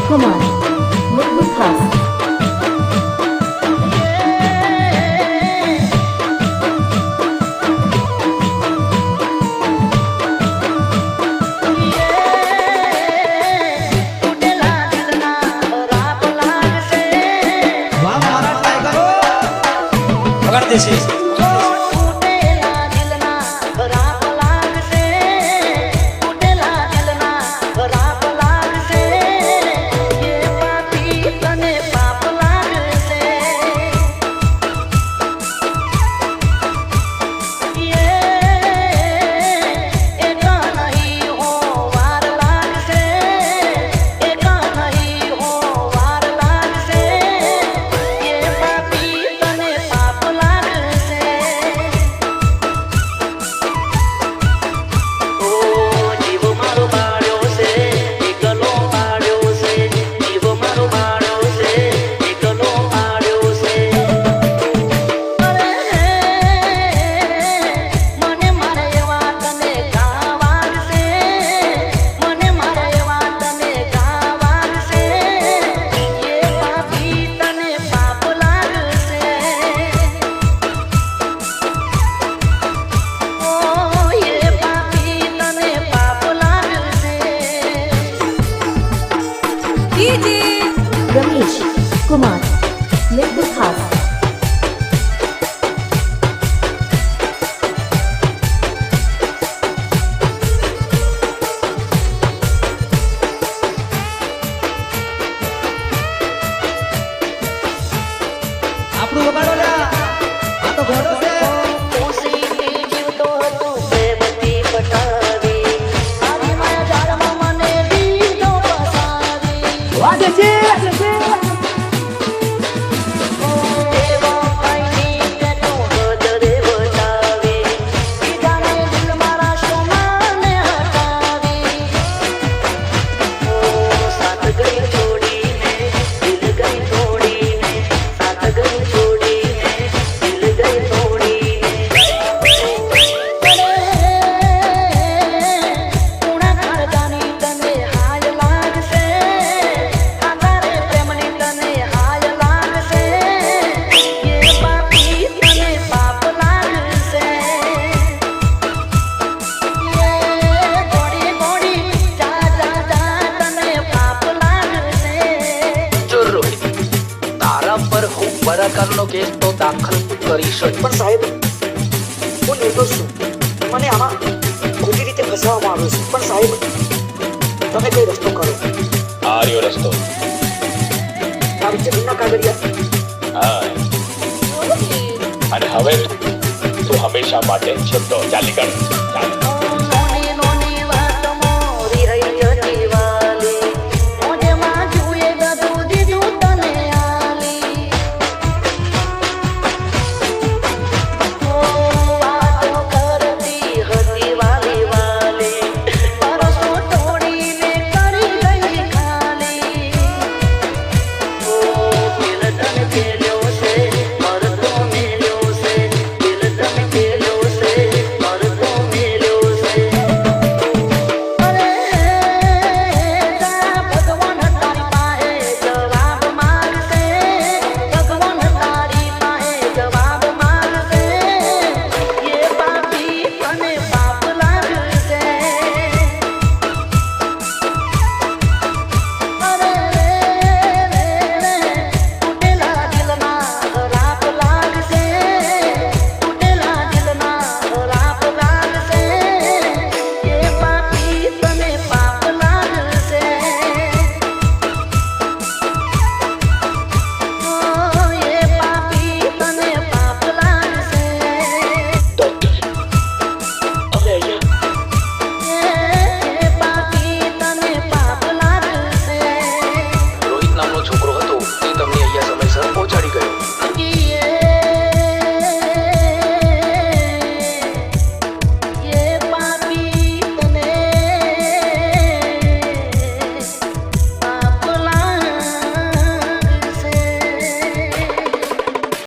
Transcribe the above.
कुमार मुकुल खास रमेश कुमार मुकुल खास આપણું વગાડો લ્યા આ તો ઘોડો છે વાગે છે બળાત્કારનો કેસ તો દાખલ કરી શકે પણ સાહેબ હું નિર્દોષ છું મને આમાં ખોટી રીતે ફસાવવામાં આવ્યો છું પણ સાહેબ તમે કઈ રસ્તો કરો આ રહ્યો રસ્તો મારી જમીનના કાગળિયા હા અને હવે તું હંમેશા માટે છૂટો ચાલી કર ચાલ